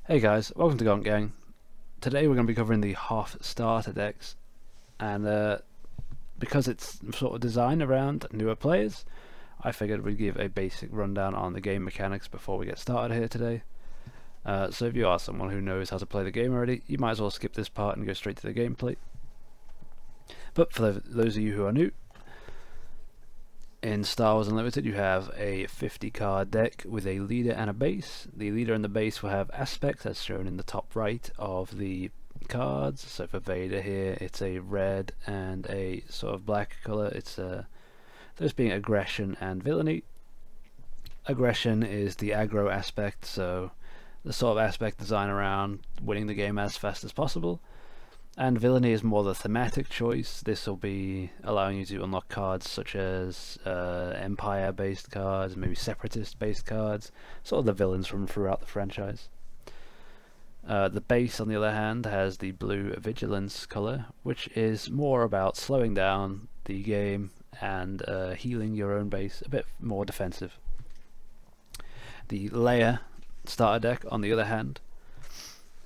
Hey guys, welcome to Gonk Gang. Today we're going to be covering the Hoth starter decks, and because it's sort of designed around newer players, I figured we'd give a basic rundown on the game mechanics before we get started here today. So if you are someone who knows how to play the game already, you might as well skip this part and go straight to the gameplay. But for those of you who are new, in Star Wars Unlimited you have a 50 card deck with a leader and a base. The leader and the base will have aspects as shown in the top right of the cards. So for Vader here it's a red and a sort of black colour. It's those being aggression and villainy. Aggression is the aggro aspect, so the sort of aspect designed around winning the game as fast as possible. And villainy is more the thematic choice. This will be allowing you to unlock cards such as Empire-based cards, maybe Separatist-based cards, sort of the villains from throughout the franchise. The base, on the other hand, has the blue Vigilance colour, which is more about slowing down the game and healing your own base, a bit more defensive. The layer starter deck, on the other hand,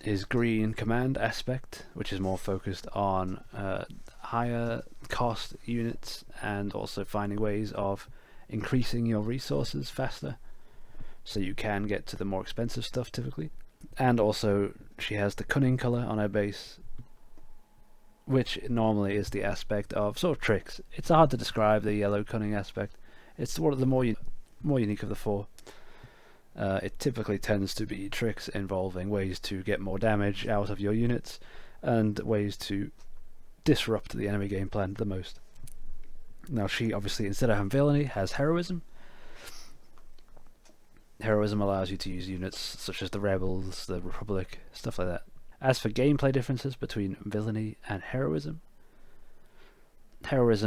is green command aspect, which is more focused on higher cost units and also finding ways of increasing your resources faster, so you can get to the more expensive stuff typically. And also she has the cunning color on her base, which normally is the aspect of sort of tricks. It's hard to describe the yellow cunning aspect. It's one of the more unique of the four. It typically tends to be tricks involving ways to get more damage out of your units and ways to disrupt the enemy game plan the most. Now she obviously, instead of having villainy, has heroism. Heroism allows you to use units such as the Rebels, the Republic, stuff like that. As for gameplay differences between villainy and heroism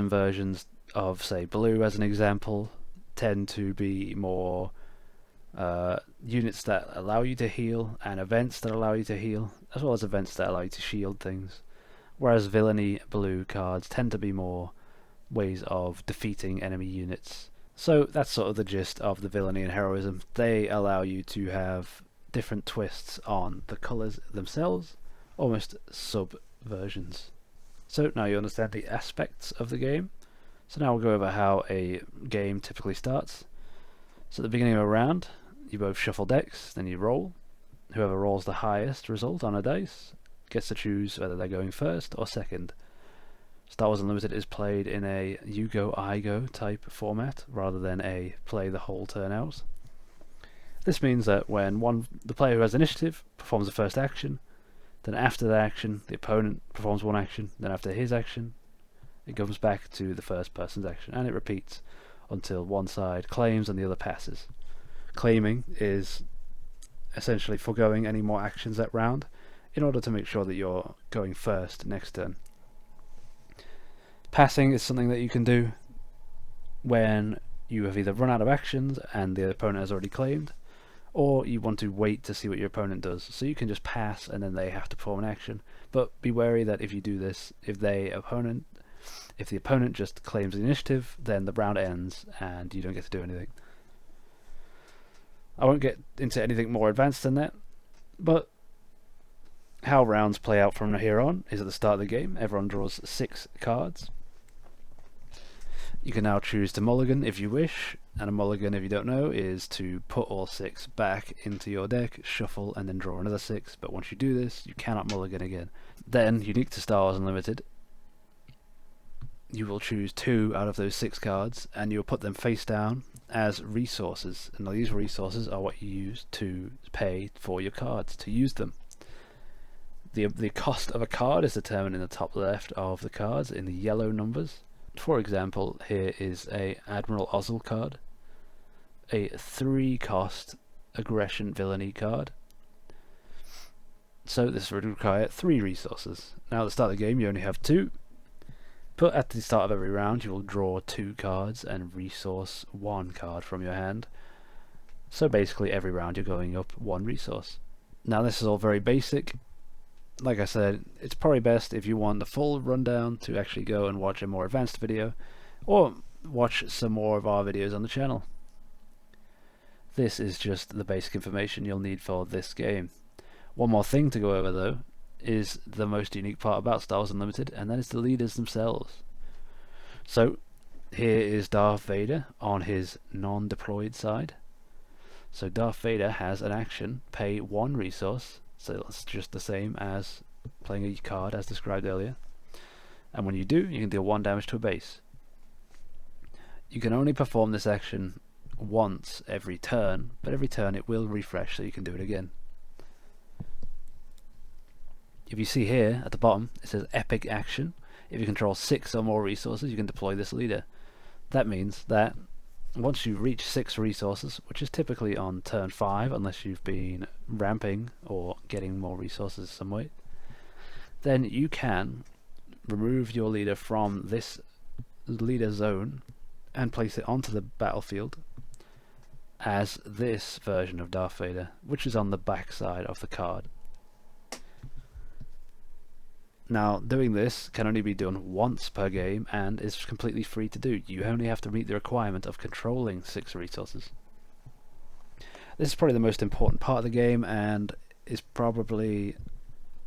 versions of, say, blue as an example, tend to be more units that allow you to heal and events that allow you to heal, as well as events that allow you to shield things. Whereas villainy blue cards tend to be more ways of defeating enemy units. So that's sort of the gist of the villainy and heroism. They allow you to have different twists on the colours themselves, almost sub-versions. So now you understand the aspects of the game. So now we'll go over how a game typically starts. So at the beginning of a round, you both shuffle decks, then you roll. Whoever rolls the highest result on a dice gets to choose whether they're going first or second. Star Wars Unlimited is played in a you go, I go type format rather than a play the whole turn out. This means that when the player who has initiative performs the first action, then after that action the opponent performs one action, then after his action it comes back to the first person's action, and it repeats until one side claims and the other passes. Claiming is essentially foregoing any more actions that round in order to make sure that you're going first next turn. Passing is something that you can do when you have either run out of actions and the opponent has already claimed, or you want to wait to see what your opponent does. So you can just pass and then they have to perform an action. But be wary that if you do this, if the opponent just claims the initiative, then the round ends and you don't get to do anything. I won't get into anything more advanced than that, but how rounds play out from here on is at the start of the game, everyone draws 6 cards. You can now choose to mulligan if you wish, and a mulligan, if you don't know, is to put all 6 back into your deck, shuffle, and then draw another 6, but once you do this, you cannot mulligan again. Then, unique to Star Wars Unlimited, you will choose 2 out of those 6 cards, and you will put them face down as resources, and these resources are what you use to pay for your cards, to use them. The cost of a card is determined in the top left of the cards in the yellow numbers. For example, here is a Admiral Ozzel card, a 3 cost aggression villainy card. So this would require 3 resources. Now at the start of the game you only have 2. But at the start of every round you will draw 2 cards and resource 1 card from your hand. So basically every round you're going up 1 resource. Now this is all very basic. Like I said, it's probably best if you want the full rundown to actually go and watch a more advanced video, or watch some more of our videos on the channel. This is just the basic information you'll need for this game. One more thing to go over though is the most unique part about Star Wars Unlimited, and that is the leaders themselves. So here is Darth Vader on his non-deployed side. So Darth Vader has an action, pay 1 resource, so that's just the same as playing a card as described earlier. And when you do, you can deal 1 damage to a base. You can only perform this action once every turn, but every turn it will refresh so you can do it again. If you see here at the bottom, it says Epic Action. If you control 6 or more resources, you can deploy this leader. That means that once you reach 6 resources, which is typically on turn 5, unless you've been ramping or getting more resources some way, then you can remove your leader from this leader zone and place it onto the battlefield as this version of Darth Vader, which is on the back side of the card. Now, doing this can only be done once per game and is completely free to do. You only have to meet the requirement of controlling 6 resources. This is probably the most important part of the game and is probably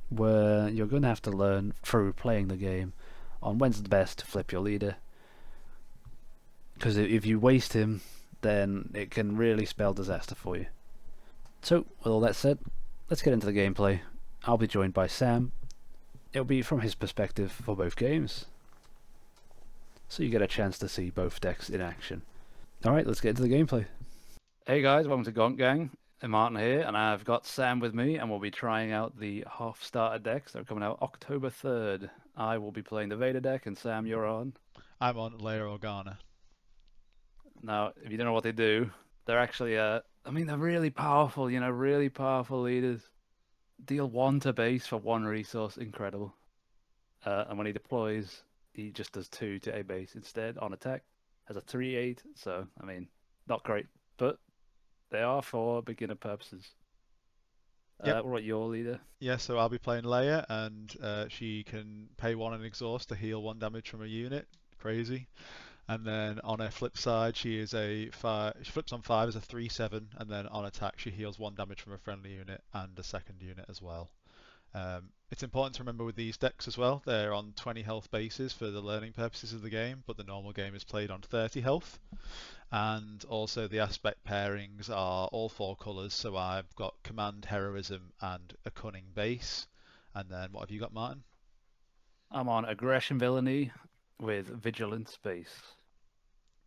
where you're going to have to learn through playing the game on when's the best to flip your leader. Because if you waste him, then it can really spell disaster for you. So, with all that said, let's get into the gameplay. I'll be joined by Sam. It'll be from his perspective for both games, so you get a chance to see both decks in action. Alright, let's get into the gameplay. Hey guys, welcome to Gonk Gang. I'm Martin here, and I've got Sam with me, and we'll be trying out the Hoth starter decks that are coming out October 3rd. I will be playing the Vader deck, and Sam, you're on. I'm on Leia Organa. Now, if you don't know what they do, they're actually, I mean, they're really powerful, really powerful leaders. Deal 1 to base for 1 resource, incredible. And when he deploys, he just does 2 to a base instead on attack. Has a 3/8, so I mean, not great, but they are for beginner purposes. Yep, What about your leader? yeah, so I'll be playing Leia, and she can pay 1 and exhaust to heal 1 damage from a unit. Crazy. And then on her flip side, she is a 5. She flips on 5 as a 3/7, and then on attack, she heals 1 damage from a friendly unit and a second unit as well. It's important to remember with these decks as well, they're on 20 health bases for the learning purposes of the game, but the normal game is played on 30 health. And also the aspect pairings are all 4 colours, so I've got Command, Heroism, and a Cunning base. And then what have you got, Martin? I'm on Aggression Villainy with Vigilance base.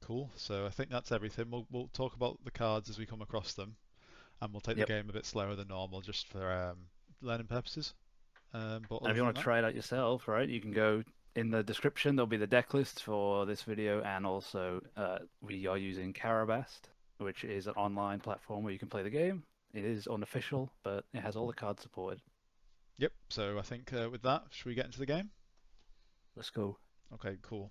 Cool. So I think that's everything. We'll talk about the cards as we come across them, and we'll take the Yep. game a bit slower than normal just for learning purposes. But And other if you than want to that, try it out yourself, right, you can go in the description. There'll be the deck list for this video, and also we are using Carabast, which is an online platform where you can play the game. It is unofficial, but it has all the cards supported. yep. So I think with that, should we get into the game? Let's go. Okay, cool.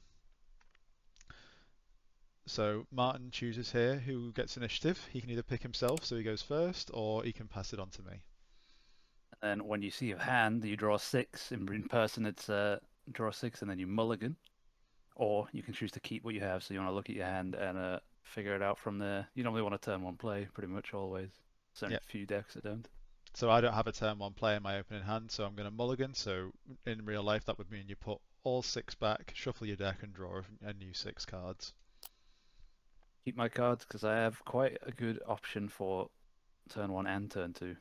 So Martin chooses here who gets initiative. He can either pick himself, so he goes first, or he can pass it on to me. And then when you see your hand, you draw 6. In person, it's draw 6, and then you mulligan. Or you can choose to keep what you have. So you want to look at your hand and figure it out from there. You normally want a turn 1 play, pretty much always. There's only Yeah. a few decks that don't. So I don't have a turn 1 play in my opening hand, so I'm going to mulligan. So in real life, that would mean you put all 6 back, shuffle your deck, and draw a new 6 cards. Keep my cards because I have quite a good option for turn 1 and turn 2.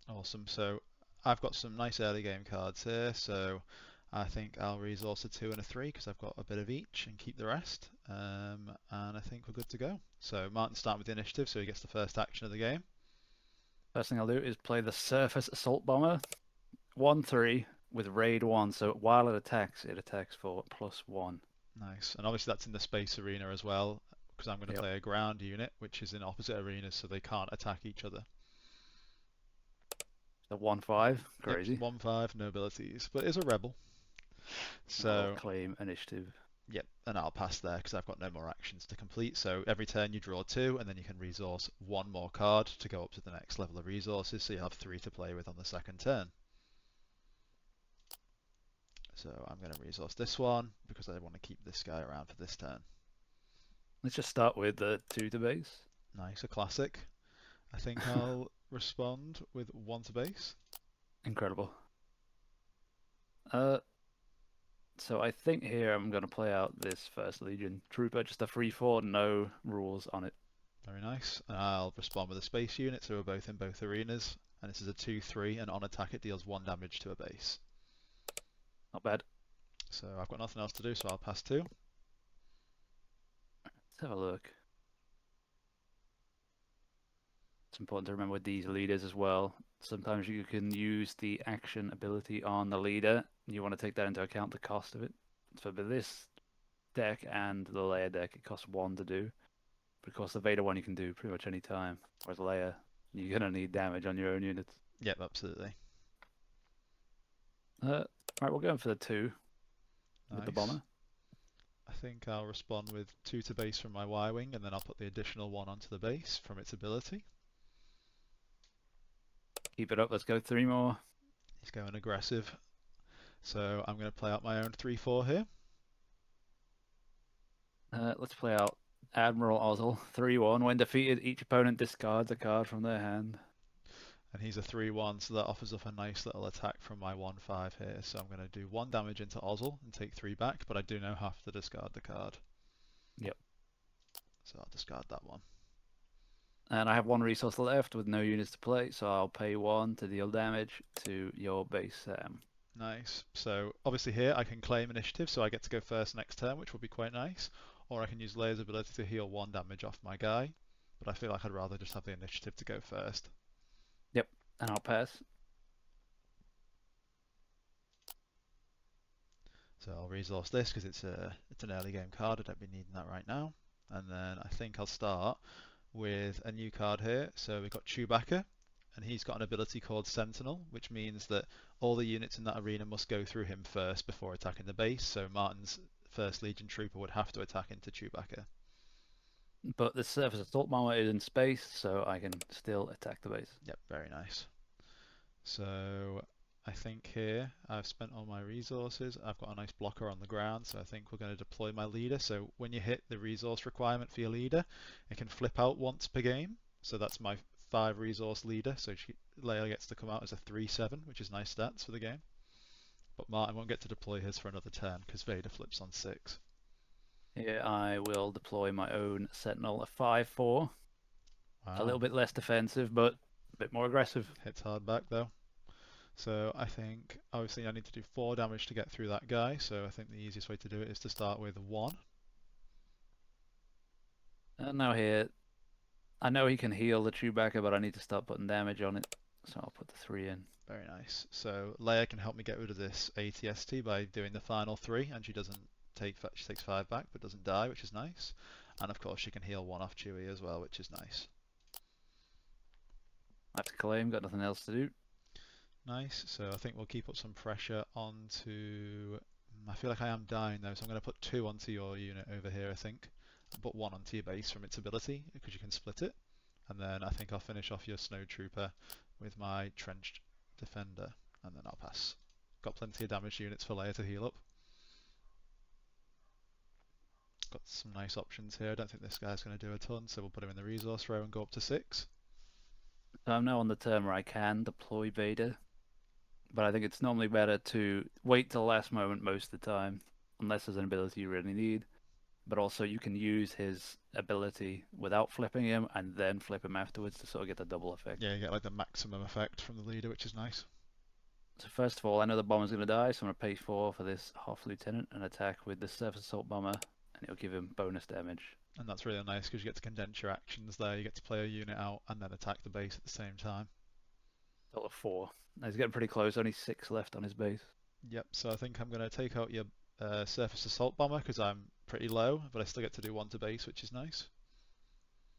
Awesome. So I've got some nice early game cards here. So I think I'll resource a 2 and a 3 because I've got a bit of each and keep the rest. And I think we're good to go. So Martin start with the initiative, so he gets the first action of the game. First thing I'll do is play the Surface Assault Bomber. 1/3 with Raid 1. So while it attacks for +1. Nice. And obviously that's in the space arena as well, because I'm going to Yep. play a ground unit, which is in opposite arenas, so they can't attack each other. So 1/5. Yep, Crazy. 1/5, no abilities, but is a rebel. I'll So, claim initiative. yep, and I'll pass there because I've got no more actions to complete. So every turn you draw 2, and then you can resource 1 more card to go up to the next level of resources, so you have 3 to play with on the second turn. So I'm going to resource this one because I want to keep this guy around for this turn. Let's just start with the 2 to base. Nice, a classic. I think I'll respond with 1 to base. Incredible. Uh, so I think here I'm going to play out this First Legion Trooper, just a free 4, no rules on it. Very nice. And I'll respond with a space unit, so we're both in both arenas. And this is a 2/3, and on attack it deals 1 damage to a base. Not bad. So I've got nothing else to do, so I'll pass 2. Let's have a look. It's important to remember with these leaders as well. Sometimes you can use the action ability on the leader. You want to take that into account, the cost of it. So for this deck and the Leia deck, it costs 1 to do. But of course, the Vader one you can do pretty much any time. Whereas Leia, you're going to need damage on your own units. Yep, absolutely. Right, we'll go for the 2 with the Nice. bomber. I think I'll respond with 2 to base from my Y-Wing, and then I'll put the additional 1 onto the base from its ability. Keep it up. Let's go 3 more. He's going aggressive. So I'm going to play out my own 3/4 here. Let's play out Admiral Ozzel. 3-1. When defeated, each opponent discards a card from their hand. And he's a 3/1, so that offers up a nice little attack from my 1/5 here. So I'm going to do 1 damage into Ozzel and take 3 back, but I do now have to discard the card. Yep. So I'll discard that one. And I have 1 resource left with no units to play, so I'll pay 1 to deal damage to your base, Sam. Nice. So obviously here I can claim initiative, so I get to go first next turn, which will be quite nice. Or I can use Leia's ability to heal 1 damage off my guy. But I feel like I'd rather just have the initiative to go first. Yep, and I'll pass. So I'll resource this because it's an early game card. I don't be needing that right now. And then I think I'll start with a new card here. So we've got Chewbacca, and he's got an ability called Sentinel, which means that all the units in that arena must go through him first before attacking the base. So Martin's First Legion Trooper would have to attack into Chewbacca. But the surface assault bomber is in space, so I can still attack the base. Yep, very nice. So I think here I've spent all my resources. I've got a nice blocker on the ground, so I think we're going to deploy my leader. So when you hit the resource requirement for your leader, it can flip out once per game. So that's my 5 resource leader. So Leia gets to come out as a 3/7, which is nice stats for the game. But Martin won't get to deploy his for another turn because Vader flips on 6. Here I will deploy my own Sentinel, a 5-4. A little Wow, bit less defensive, but a bit more aggressive. hits hard back though. So I think obviously I need to do 4 damage to get through that guy. So I think the easiest way to do it is to start with 1. And now here, I know he can heal the Chewbacca, but I need to start putting damage on it. So I'll put the 3 in. Very nice. So Leia can help me get rid of this ATST by doing the final 3, and she doesn't take she takes 5 back, but doesn't die, which is nice. And of course she can heal 1 off Chewie as well, which is nice. I have to claim, got nothing else to do. Nice. So I think we'll keep up some pressure onto. I feel like I am dying though, so I'm going to put 2 onto your unit over here. I think, and put 1 onto your base from its ability because you can split it. And then I think I'll finish off your Snow Trooper with my Trenched Defender, and then I'll pass. Got plenty of damage units for Leia to heal up. Got some nice options here. I don't think this guy's going to do a ton, so we'll put him in the resource row and go up to 6. So I'm now on the turn where I can deploy Vader, but I think it's normally better to wait till the last moment most of the time, unless there's an ability you really need. But also you can use his ability without flipping him and then flip him afterwards to sort of get the double effect. Yeah, you get like the maximum effect from the leader, which is nice. So first of all, I know the bomber's going to die, so I'm going to pay 4 for this Hoth Lieutenant and attack with the Surface Assault Bomber, and it'll give him bonus damage. And that's really nice because you get to condense your actions there. You get to play a unit out and then attack the base at the same time. Total of 4. Now he's getting pretty close, only 6 left on his base. Yep, so I think I'm going to take out your Surface Assault Bomber because I'm pretty low, but I still get to do 1 to base, which is nice.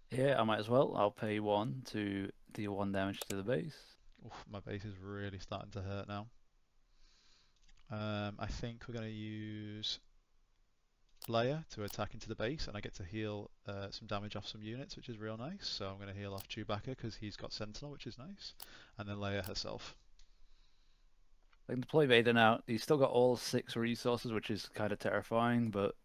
Yeah, I might as well. I'll pay 1 to deal 1 damage to the base. Oof, my base is really starting to hurt now. I think we're going to use Leia to attack into the base, and I get to heal some damage off some units, which is real nice. So I'm going to heal off Chewbacca because he's got Sentinel, which is nice, and then Leia herself. I can deploy Vader now. He's still got all 6 resources, which is kind of terrifying, but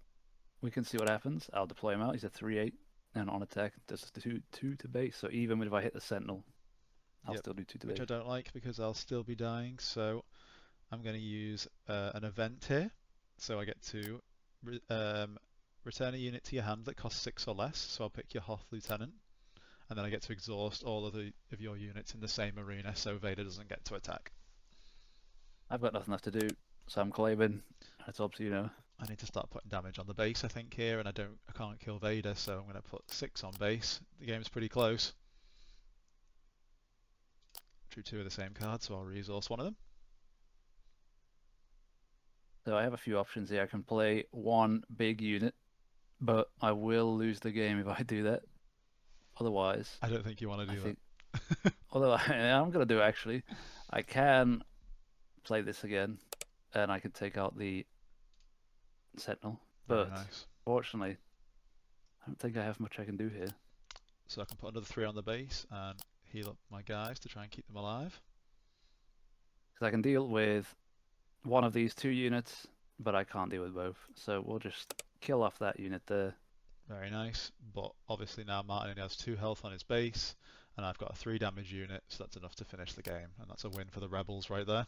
we can see what happens. I'll deploy him out. He's a 3/8, and on attack, does 2 to base. So even if I hit the Sentinel, I'll Yep. still do 2 to Which I base. don't like because I'll still be dying. So I'm going to use an event here. So I get to re return a unit to your hand that costs 6 or less. So I'll pick your Hoth Lieutenant, and then I get to exhaust all of your units in the same arena, so Vader doesn't get to attack. I've got nothing left to do, so I'm claiming. It's up to you now. I need to start putting damage on the base, I think, here, and I can't kill Vader, so I'm going to put 6 on base. The game's pretty close. Drew 2 of the same card, so I'll resource one of them. So I have a few options here. I can play one big unit, but I will lose the game if I do that. Otherwise, I don't think you want to I do think. that. Although I'm gonna do it actually. I can play this again, and I can take out the Sentinel. Very But nice. fortunately, I don't think I have much I can do here. So I can put another 3 on the base and heal up my guys to try and keep them alive. Because I can deal with one of these 2 units, but I can't deal with both. So we'll just kill off that unit there. Very nice. But obviously now Martin only has 2 health on his base, and I've got a 3 damage unit, so that's enough to finish the game. And that's a win for the Rebels right there.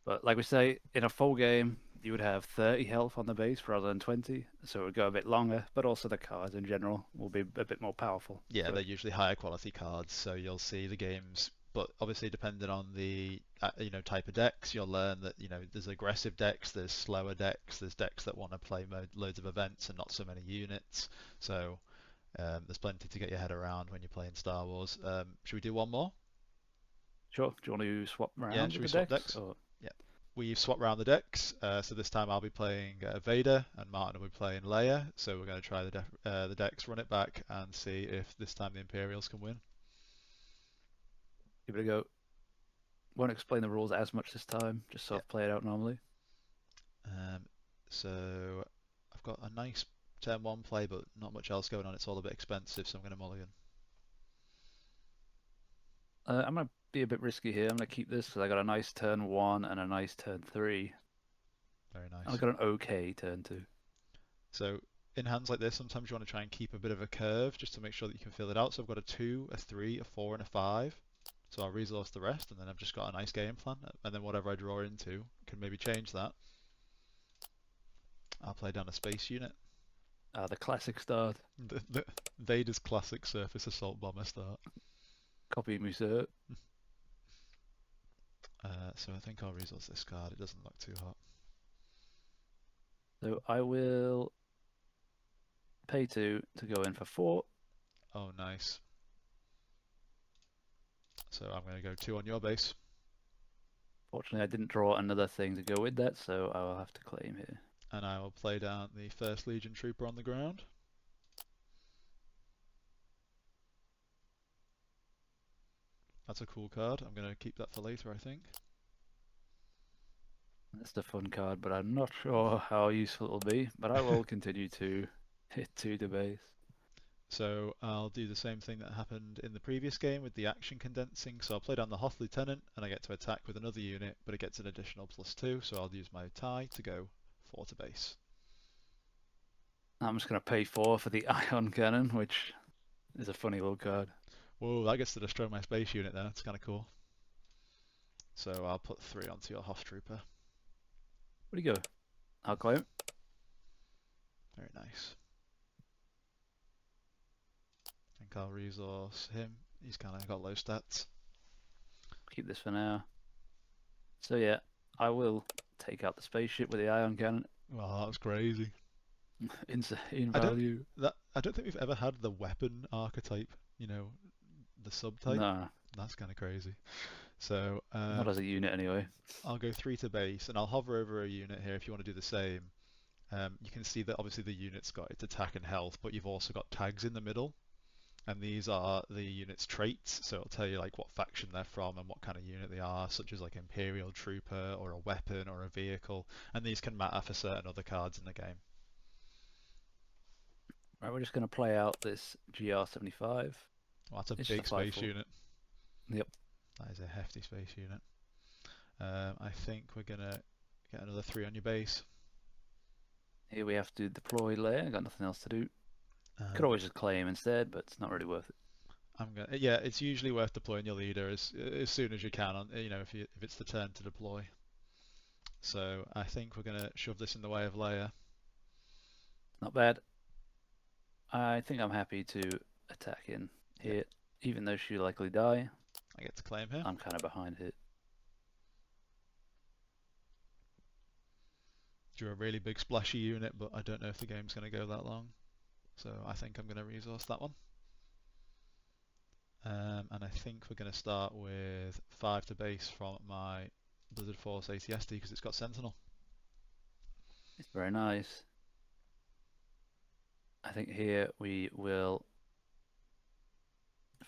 But like we say, in a full game, you would have 30 health on the base rather than 20, so it would go a bit longer, but also the cards in general will be a bit more powerful Yeah, for they're it. usually higher quality cards, so you'll see the games. But obviously, depending on the type of decks, you'll learn that there's aggressive decks, there's slower decks, there's decks that want to play loads of events and not so many units. So there's plenty to get your head around when you're playing Star Wars. Should we do one more? Sure, do you want to swap Yeah, around should with we the swap decks? decks? Or Yeah. We've swapped around the decks, so this time I'll be playing Vader and Martin will be playing Leia. So we're going to try the decks, run it back, and see if this time the Imperials can win. give it a go. Won't explain the rules as much this time, just Yeah. sort of play it out normally. Um, so I've got a nice turn 1 play, but not much else going on. It's all a bit expensive, so I'm going to mulligan. I'm going to be a bit risky here. I'm going to keep this because I got a nice turn 1 and a nice turn 3. Very And I nice. got an okay turn 2. So in hands like this, sometimes you want to try and keep a bit of a curve just to make sure that you can fill it out. So I've got a 2, a 3, a 4, and a 5. So I'll resource the rest, and then I've just got a nice game plan. And then whatever I draw into can maybe change that. I'll play down a space unit. The classic start. The Vader's classic surface assault bomber start. Copy me, sir. So I think I'll resource this card. It doesn't look too hot. So I will pay 2 to go in for 4. Oh, nice. So I'm going to go 2 on your base. Fortunately, I didn't draw another thing to go with that, so I will have to claim here. And I will play down the 1st Legion Trooper on the ground. That's a cool card. I'm going to keep that for later, I think. That's the fun card, but I'm not sure how useful it will be. But I will continue to hit 2 to base. So I'll do the same thing that happened in the previous game with the action condensing. So I'll play down the Hoth Lieutenant and I get to attack with another unit, but it gets an additional +2. So I'll use my tie to go 4 to base. I'm just going to pay 4 for the Ion Cannon, which is a funny little card. Whoa, that gets to destroy my space unit there. That's kind of cool. So I'll put 3 onto your Hoth Trooper. Where'd he go? I'll claim. Very nice. I think I'll resource him. He's kind of got low stats. Keep this for now. So yeah, I will take out the spaceship with the Ion Cannon. Well, that was crazy. Insane I don't value. I don't think we've ever had the weapon archetype, the subtype. No, That's kind of crazy. So not as a unit anyway. I'll go 3 to base, and I'll hover over a unit here if you want to do the same. You can see that obviously the unit's got its attack and health, but you've also got tags in the middle, and these are the unit's traits. So it'll tell you like what faction they're from and what kind of unit they are, such as like Imperial Trooper or a weapon or a vehicle, and these can matter for certain other cards in the game. Right, we're just going to play out this GR75. Well, that's a It's big just a space 5/4. unit. Yep. That is a hefty space unit. I think we're gonna get another 3 on your base. Here we have to deploy Leia. Got nothing else to do. Could Um, always just claim instead, but it's not really worth it. Yeah, it's usually worth deploying your leader as soon as you can on if it's the turn to deploy. So I think we're gonna shove this in the way of Leia. Not bad. I think I'm happy to attack in Yep, here, even though she'll likely die. I get to claim here. I'm kind of behind it. Drew a really big splashy unit, but I don't know if the game's gonna go that long. So I think I'm gonna resource that one. And I think we're going to start with 5 to base from my Blizzard Force ATSD because it's got Sentinel. It's very nice. I think here we will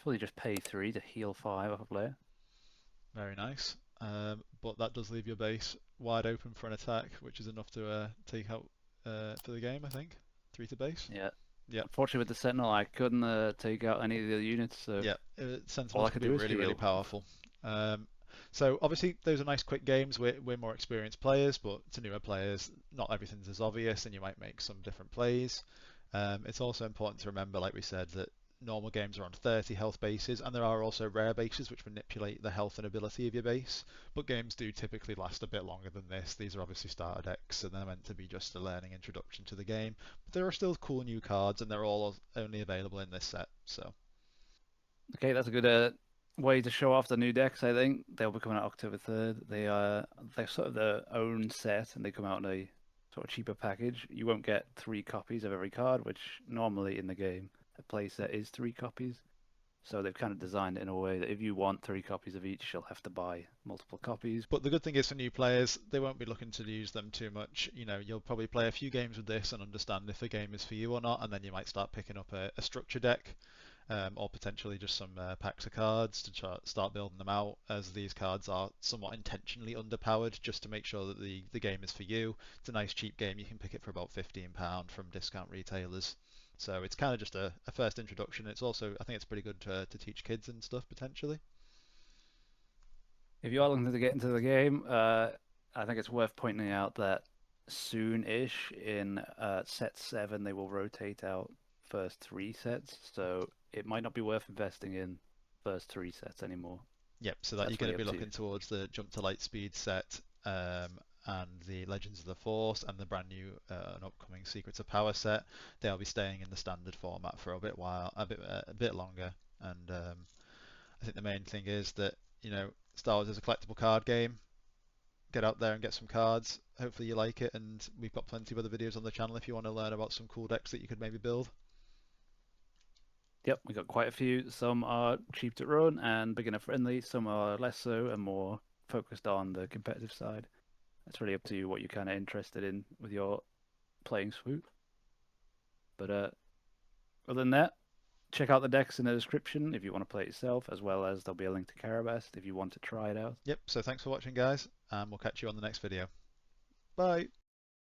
probably just pay 3 to heal 5 off of Leia. Very nice. But that does leave your base wide open for an attack, which is enough to take out for the game, I think. 3 to base. Yeah. Yep. Unfortunately, with the Sentinel, I couldn't take out any of the other units, so Yeah, all Sentinels I can could be do is really, really heal. powerful. Um, so obviously those are nice quick games. We're more experienced players, but to newer players, not everything's as obvious, and you might make some different plays. It's also important to remember, like we said, that normal games are on 30 health bases, and there are also rare bases which manipulate the health and ability of your base. But games do typically last a bit longer than this. These are obviously starter decks, and they're meant to be just a learning introduction to the game. But there are still cool new cards, and they're all only available in this set. So. Okay, that's a good way to show off the new decks. I think they'll be coming out October 3rd. They're sort of their own set, and they come out in a sort of cheaper package. You won't get 3 copies of every card, which normally in the game a play set is 3 copies. So they've kind of designed it in a way that if you want 3 copies of each, you'll have to buy multiple copies. But the good thing is for new players, they won't be looking to use them too much. You'll probably play a few games with this and understand if the game is for you or not, and then you might start picking up a structure deck, or potentially just some packs of cards to start building them out, as these cards are somewhat intentionally underpowered just to make sure that the game is for you. It's a nice cheap game. You can pick it for about £15 from discount retailers. So it's kind of just a first introduction. It's also, I think it's pretty good to teach kids and stuff potentially. If you are looking to get into the game, I think it's worth pointing out that soon-ish in set 7 they will rotate out first 3 sets, so it might not be worth investing in first 3 sets anymore. Yep, so that you're That's going to really be up to you. looking towards the Jump to Lightspeed set, and the Legends of the Force and the brand new and upcoming Secrets of Power set. They'll be staying in the standard format for a bit while, a bit longer. And I think the main thing is that Star Wars is a collectible card game. Get out there and get some cards. Hopefully you like it, and we've got plenty of other videos on the channel if you want to learn about some cool decks that you could maybe build. Yep, we got quite a few. Some are cheap to run and beginner friendly, some are less so and more focused on the competitive side. It's really up to you what you're kind of interested in with your playing swoop. But other than that, check out the decks in the description if you want to play it yourself, as well as there'll be a link to Carabast if you want to try it out. Yep, so thanks for watching, guys, and we'll catch you on the next video. Bye!